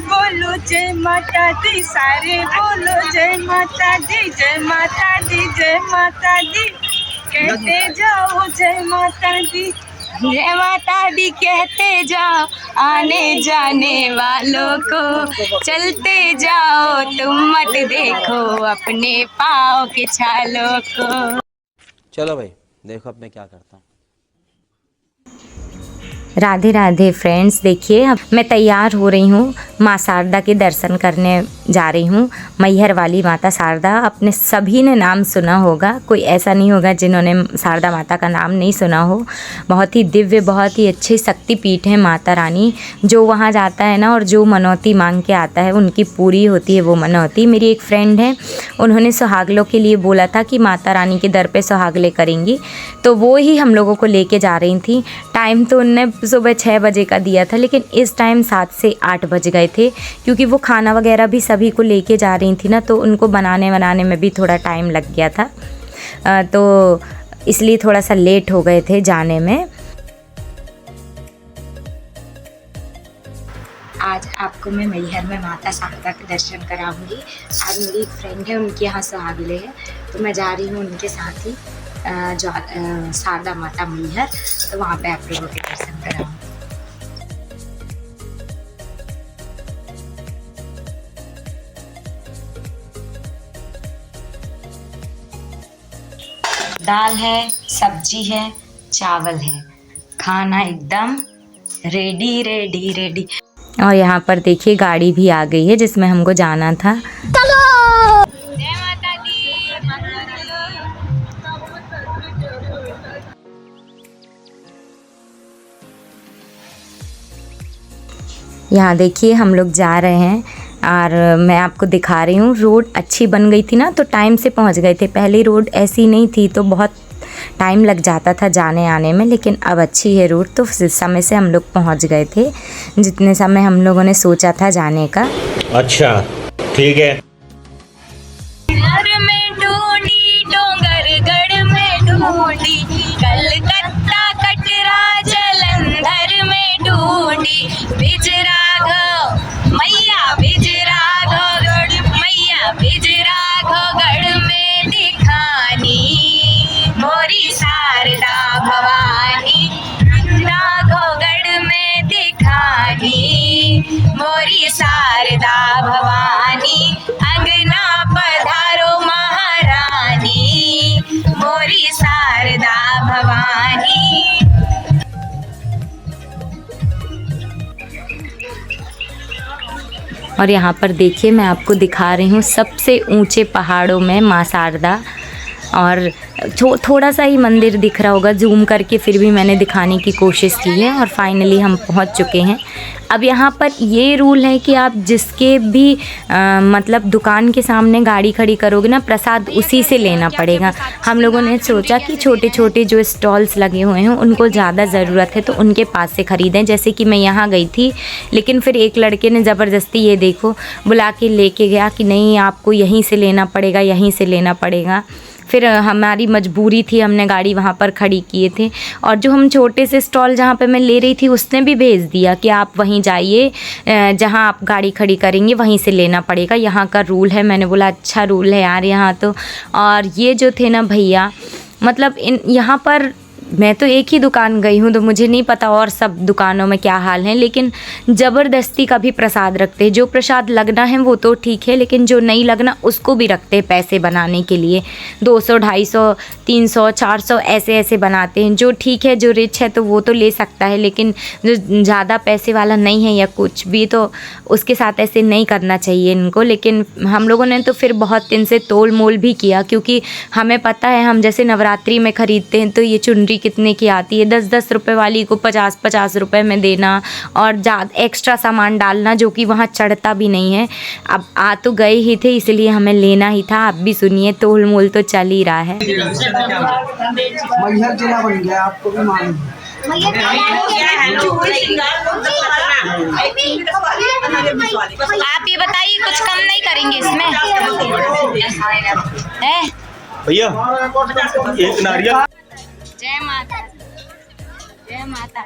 बोलो जय माता दी, सारे बोलो जय माता दी, जय माता दी, जय माता दी, कहते जाओ जय माता दी, जय माता दी कहते जाओ, आने जाने वालों को चलते जाओ, तुम मत देखो अपने पाँव के छालों को। चलो भाई देखो अब मैं क्या करता हूँ। राधे राधे फ्रेंड्स, देखिए अब मैं तैयार हो रही हूँ, माँ शारदा के दर्शन करने जा रही हूँ। मैहर वाली माता शारदा, अपने सभी ने नाम सुना होगा, कोई ऐसा नहीं होगा जिन्होंने शारदा माता का नाम नहीं सुना हो। बहुत ही दिव्य, बहुत ही अच्छी शक्तिपीठ है माता रानी। जो वहाँ जाता है ना और जो मनौती मांग के आता है उनकी पूरी होती है वो मनौती। मेरी एक फ्रेंड है, उन्होंने सुहागलों के लिए बोला था कि माता रानी के दर पे सुहागले करेंगी, तो वो ही हम लोगों को लेके जा रही थी। टाइम तो उनने सुबह 6 बजे का दिया था, लेकिन इस टाइम 7 से 8 बज गए थे, क्योंकि वो खाना वगैरह भी सभी को लेके जा रही थी ना, तो उनको बनाने में भी थोड़ा टाइम लग गया था, तो इसलिए थोड़ा सा लेट हो गए थे जाने में। आज आपको मैं मैहर में माता शारदा के दर्शन कराऊंगी। आज मेरी एक फ्रेंड है, उनके यहाँ सुहागले है, तो मैं जा रही हूँ उनके साथ ही जो शारदा माता मैहर, तो वहाँ पे आप लोगों के दर्शन कराऊंगी। दाल है, सब्जी है, चावल है, खाना एकदम रेडी रेडी रेडी। और यहाँ पर देखिए गाड़ी भी आ गई है जिसमें हमको जाना था। जय माता दी, यहाँ देखिए हम लोग जा रहे हैं और मैं आपको दिखा रही हूँ। रोड अच्छी बन गई थी ना, तो टाइम से पहुँच गए थे। पहले रोड ऐसी नहीं थी तो बहुत टाइम लग जाता था जाने आने में, लेकिन अब अच्छी है रोड, तो समय से हम लोग पहुँच गए थे जितने समय हम लोगों ने सोचा था जाने का। अच्छा ठीक है। घर में ढूंढी, डोंगरगढ़ में ढूंढी, कलकत्ता कटरा जलंधर में ढूंढी, बिजराघव मैया, बिजराघव मैया, बिजराघवगढ़ में दिखानी, मोरी शारदा भवानी, राघवगढ़ में दिखानी, मोरी शारदा भवानी, अंगना पधारो महारानी, मोरी शारदा भवानी। और यहाँ पर देखिए मैं आपको दिखा रही हूँ सबसे ऊंचे पहाड़ों में माँ शारदा, और थोड़ा सा ही मंदिर दिख रहा होगा जूम करके, फिर भी मैंने दिखाने की कोशिश की है। और फाइनली हम पहुँच चुके हैं। अब यहाँ पर ये रूल है कि आप जिसके भी मतलब दुकान के सामने गाड़ी खड़ी करोगे ना, प्रसाद उसी से लेना पड़ेगा। हम लोगों ने सोचा कि छोटे छोटे जो स्टॉल्स लगे हुए हैं उनको ज़्यादा ज़रूरत है तो उनके पास से ख़रीदें। जैसे कि मैं यहाँ गई थी, लेकिन फिर एक लड़के ने ज़बरदस्ती ये देखो बुला के लेके गया कि नहीं आपको यहीं से लेना पड़ेगा, यहीं से लेना पड़ेगा। फिर हमारी मजबूरी थी, हमने गाड़ी वहाँ पर खड़ी किए थे। और जो हम छोटे से स्टॉल जहाँ पे मैं ले रही थी उसने भी भेज दिया कि आप वहीं जाइए, जहाँ आप गाड़ी खड़ी करेंगे वहीं से लेना पड़ेगा, यहाँ का रूल है। मैंने बोला अच्छा रूल है यार यहाँ तो। और ये जो थे ना भैया, मतलब यहाँ पर मैं तो एक ही दुकान गई हूँ तो मुझे नहीं पता और सब दुकानों में क्या हाल है, लेकिन ज़बरदस्ती का भी प्रसाद रखते हैं। जो प्रसाद लगना है वो तो ठीक है, लेकिन जो नहीं लगना उसको भी रखते हैं पैसे बनाने के लिए। 200, 250, 300, 400 ऐसे ऐसे बनाते हैं। जो ठीक है, जो रिच है तो वो तो ले सकता है, लेकिन जो ज़्यादा पैसे वाला नहीं है या कुछ भी, तो उसके साथ ऐसे नहीं करना चाहिए इनको। लेकिन हम लोगों ने तो फिर बहुत दिन से तोल मोल भी किया, क्योंकि हमें पता है हम जैसे नवरात्रि में ख़रीदते हैं तो ये चुनरी कितने की आती है, 10-10 रुपए वाली को 50-50 रुपए में देना और ज़्यादा एक्स्ट्रा सामान डालना जो कि वहाँ चढ़ता भी नहीं है। अब आ तो गए ही थे इसलिए हमें लेना ही था। आप भी सुनिए, तोल मोल तो चल ही रहा है। मैहर जिला बन गया, आपको भी मालूम आप ये बताइए कुछ कम नहीं करेंगे इसमें? भैया एक नारियल। जय माता, जय माता,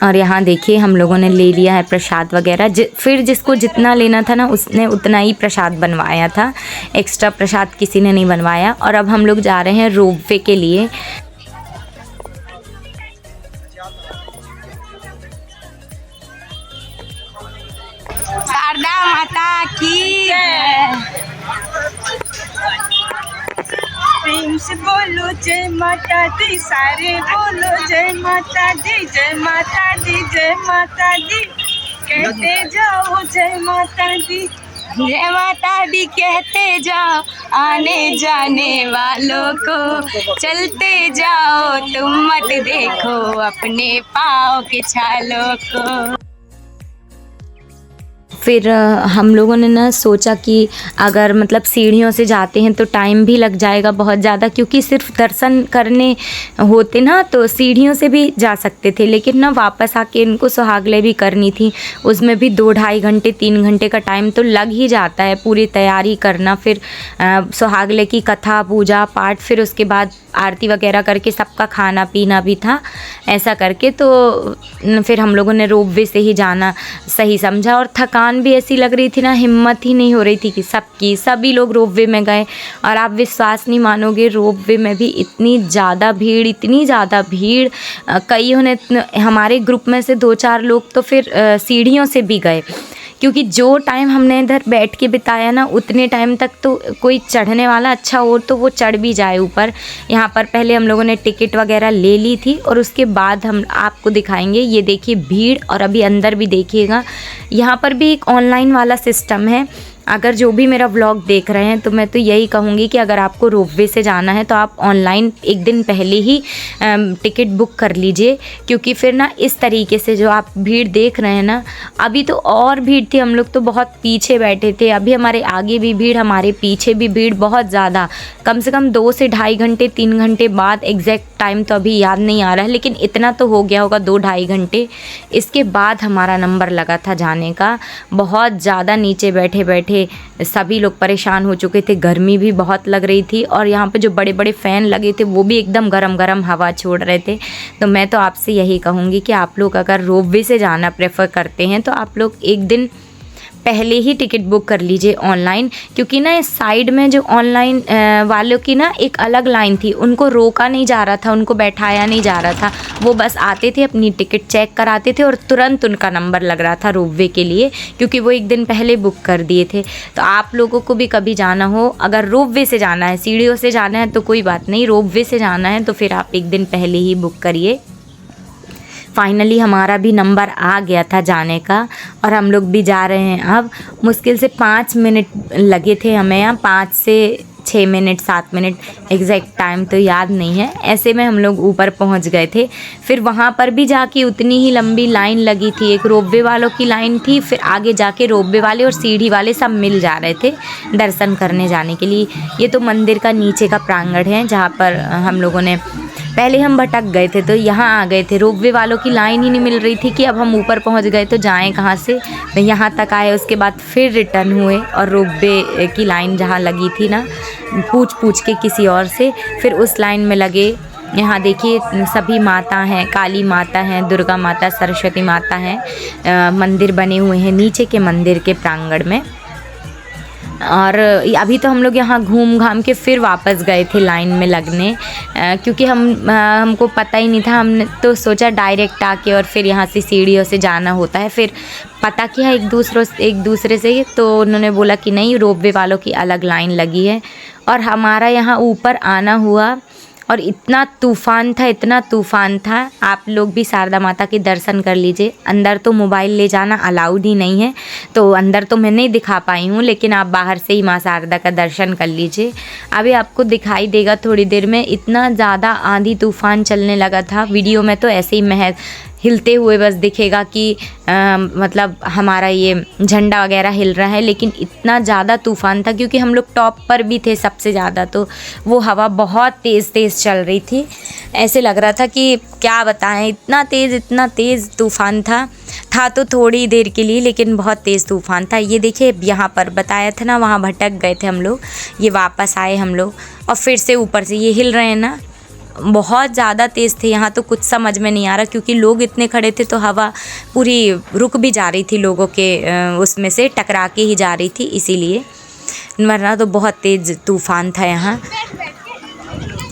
और यहाँ देखिए हम लोगों ने ले लिया है प्रसाद वगैरह। फिर जिसको जितना लेना था ना उसने उतना ही प्रसाद बनवाया था, एक्स्ट्रा प्रसाद किसी ने नहीं बनवाया। और अब हम लोग जा रहे हैं रोपवे के लिए। शारदा माता की जय। प्रेम से बोलो जय माता दी, सारे बोलो जय माता दी, जय माता दी, जय माता दी, कहते जाओ जय माता दी, जय माता दी कहते जाओ, आने जाने वालों को चलते जाओ, तुम मत देखो अपने पाँव के छालों को। फिर हम लोगों ने ना सोचा कि अगर मतलब सीढ़ियों से जाते हैं तो टाइम भी लग जाएगा बहुत ज़्यादा, क्योंकि सिर्फ दर्शन करने होते ना तो सीढ़ियों से भी जा सकते थे, लेकिन ना वापस आके इनको सुहागले भी करनी थी, उसमें भी 2-2.5 घंटे 3 घंटे का टाइम तो लग ही जाता है पूरी तैयारी करना। फिर सुहागले की कथा पूजा पाठ, फिर उसके बाद आरती वगैरह करके सबका खाना पीना भी था। ऐसा करके तो फिर हम लोगों ने रोपवे से ही जाना सही समझा। और थकान भी ऐसी लग रही थी ना, हिम्मत ही नहीं हो रही थी कि सभी लोग रोपवे में गए। और आप विश्वास नहीं मानोगे, रोपवे में भी इतनी ज़्यादा भीड़, कईयों ने, हमारे ग्रुप में से 2-4 लोग तो फिर सीढ़ियों से भी गए, क्योंकि जो टाइम हमने इधर बैठ के बिताया ना उतने टाइम तक तो कोई चढ़ने वाला अच्छा हो तो वो चढ़ भी जाए ऊपर। यहाँ पर पहले हम लोगों ने टिकट वगैरह ले ली थी और उसके बाद हम आपको दिखाएंगे। ये देखिए भीड़, और अभी अंदर भी देखिएगा, यहाँ पर भी एक ऑनलाइन वाला सिस्टम है। अगर जो भी मेरा व्लॉग देख रहे हैं तो मैं तो यही कहूँगी कि अगर आपको रोपवे से जाना है तो आप ऑनलाइन एक दिन पहले ही टिकट बुक कर लीजिए, क्योंकि फिर ना इस तरीके से जो आप भीड़ देख रहे हैं ना, अभी तो और भीड़ थी, हम लोग तो बहुत पीछे बैठे थे, अभी हमारे आगे भी भीड़, हमारे पीछे भी भीड़ बहुत ज़्यादा, कम से कम 2 से 2.5 घंटे 3 घंटे बाद, एग्जैक्ट टाइम तो अभी याद नहीं आ रहा है, लेकिन इतना तो हो गया होगा 2-2.5 घंटे। इसके बाद हमारा नंबर लगा था जाने का। बहुत ज़्यादा नीचे बैठे बैठे सभी लोग परेशान हो चुके थे, गर्मी भी बहुत लग रही थी, और यहाँ पे जो बड़े बड़े फ़ैन लगे थे वो भी एकदम गरम गरम हवा छोड़ रहे थे। तो मैं तो आपसे यही कहूँगी कि आप लोग अगर रोपवे से जाना प्रेफर करते हैं तो आप लोग एक दिन पहले ही टिकट बुक कर लीजिए ऑनलाइन, क्योंकि ना इस साइड में जो ऑनलाइन वालों की ना एक अलग लाइन थी, उनको रोका नहीं जा रहा था, उनको बैठाया नहीं जा रहा था, वो बस आते थे अपनी टिकट चेक कराते थे और तुरंत उनका नंबर लग रहा था रोपवे के लिए, क्योंकि वो एक दिन पहले बुक कर दिए थे। तो आप लोगों को भी कभी जाना हो, अगर रोपवे से जाना है, सीढ़ियों से जाना है तो कोई बात नहीं, रोपवे से जाना है तो फिर आप एक दिन पहले ही बुक करिए। फाइनली हमारा भी नंबर आ गया था जाने का और हम लोग भी जा रहे हैं। अब मुश्किल से 5 मिनट लगे थे हमें, यहाँ 5 से 6 मिनट 7 मिनट, एग्जैक्ट टाइम तो याद नहीं है। ऐसे में हम लोग ऊपर पहुंच गए थे। फिर वहाँ पर भी जाके उतनी ही लंबी लाइन लगी थी, एक रोपवे वालों की लाइन थी, फिर आगे जाके रोपवे वाले और सीढ़ी वाले सब मिल जा रहे थे दर्शन करने जाने के लिए। ये तो मंदिर का नीचे का प्रांगण है जहाँ पर हम लोगों ने, पहले हम भटक गए थे तो यहाँ आ गए थे, रोपवे वालों की लाइन ही नहीं मिल रही थी कि अब हम ऊपर पहुँच गए तो जाएं कहाँ से, तो यहाँ तक आए। उसके बाद फिर रिटर्न हुए और रोपवे की लाइन जहाँ लगी थी ना, पूछ के किसी और से, फिर उस लाइन में लगे। यहाँ देखिए सभी माता हैं, काली माता हैं, दुर्गा माता, सरस्वती माता हैं, मंदिर बने हुए हैं नीचे के मंदिर के प्रांगण में। और अभी तो हम लोग यहाँ घूम घाम के फिर वापस गए थे लाइन में लगने, क्योंकि हमको पता ही नहीं था। हमने तो सोचा डायरेक्ट आके और फिर यहाँ से सीढ़ियों से जाना होता है। फिर पता किया एक दूसरे से, तो उन्होंने बोला कि नहीं, रोपवे वालों की अलग लाइन लगी है। और हमारा यहाँ ऊपर आना हुआ और इतना तूफ़ान था। आप लोग भी शारदा माता के दर्शन कर लीजिए। अंदर तो मोबाइल ले जाना अलाउड ही नहीं है, तो अंदर तो मैं नहीं दिखा पाई हूँ, लेकिन आप बाहर से ही माँ शारदा का दर्शन कर लीजिए। अभी आपको दिखाई देगा थोड़ी देर में, इतना ज़्यादा आंधी तूफ़ान चलने लगा था। वीडियो में तो ऐसे ही महज हिलते हुए बस दिखेगा कि मतलब हमारा ये झंडा वगैरह हिल रहा है, लेकिन इतना ज़्यादा तूफ़ान था क्योंकि हम लोग टॉप पर भी थे सबसे ज़्यादा, तो वो हवा बहुत तेज़ चल रही थी। ऐसे लग रहा था कि क्या बताएं, इतना तेज़ तूफ़ान था तो थोड़ी देर के लिए, लेकिन बहुत तेज़ तूफ़ान था। ये देखिए यहाँ पर बताया था ना, वहाँ भटक गए थे हम लोग, ये वापस आए हम लोग और फिर से ऊपर से ये हिल रहे हैं ना, बहुत ज़्यादा तेज़ थे। यहाँ तो कुछ समझ में नहीं आ रहा क्योंकि लोग इतने खड़े थे तो हवा पूरी रुक भी जा रही थी, लोगों के उसमें से टकरा के ही जा रही थी, इसीलिए, वरना तो बहुत तेज़ तूफ़ान था यहाँ।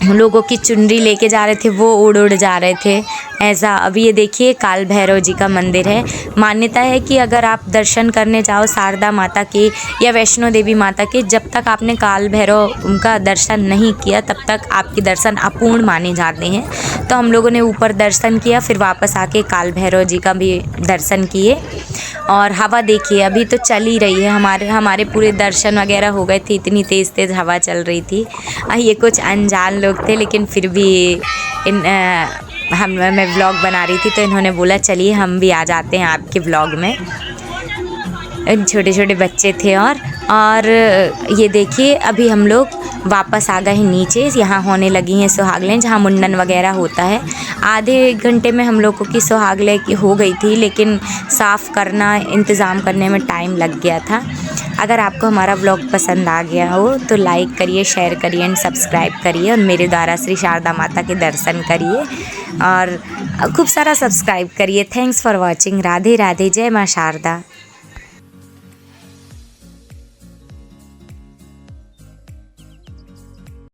लोगों की चुनरी लेके जा रहे थे, वो उड़ उड़ जा रहे थे ऐसा। अब ये देखिए काल भैरव जी का मंदिर है। मान्यता है कि अगर आप दर्शन करने जाओ शारदा माता के या वैष्णो देवी माता के, जब तक आपने काल भैरव उनका दर्शन नहीं किया तब तक आपके दर्शन अपूर्ण माने जाते हैं। तो हम लोगों ने ऊपर दर्शन किया, फिर वापस आके काल भैरव जी का भी दर्शन किए। और हवा देखिए अभी तो चल ही रही है, हमारे पूरे दर्शन वगैरह हो गए थे, इतनी तेज़ तेज़ हवा चल रही थी। ये कुछ अनजान लोग थे लेकिन फिर भी मैं व्लॉग बना रही थी तो इन्होंने बोला चलिए हम भी आ जाते हैं आपके व्लॉग में। छोटे छोटे बच्चे थे। और ये देखिए अभी हम लोग वापस आ गए हैं नीचे। यहाँ होने लगी हैं सुहागलें जहाँ मुंडन वगैरह होता है। आधे एक घंटे में हम लोगों की सुहागलें हो गई थी, लेकिन साफ़ करना इंतज़ाम करने में टाइम लग गया था। अगर आपको हमारा व्लॉग पसंद आ गया हो तो लाइक करिए, शेयर करिए एंड सब्सक्राइब करिए और मेरे द्वारा श्री शारदा माता के दर्शन करिए और खूब सारा सब्सक्राइब करिए। Thanks for watching. Radhe Radhe. जय माँ शारदा।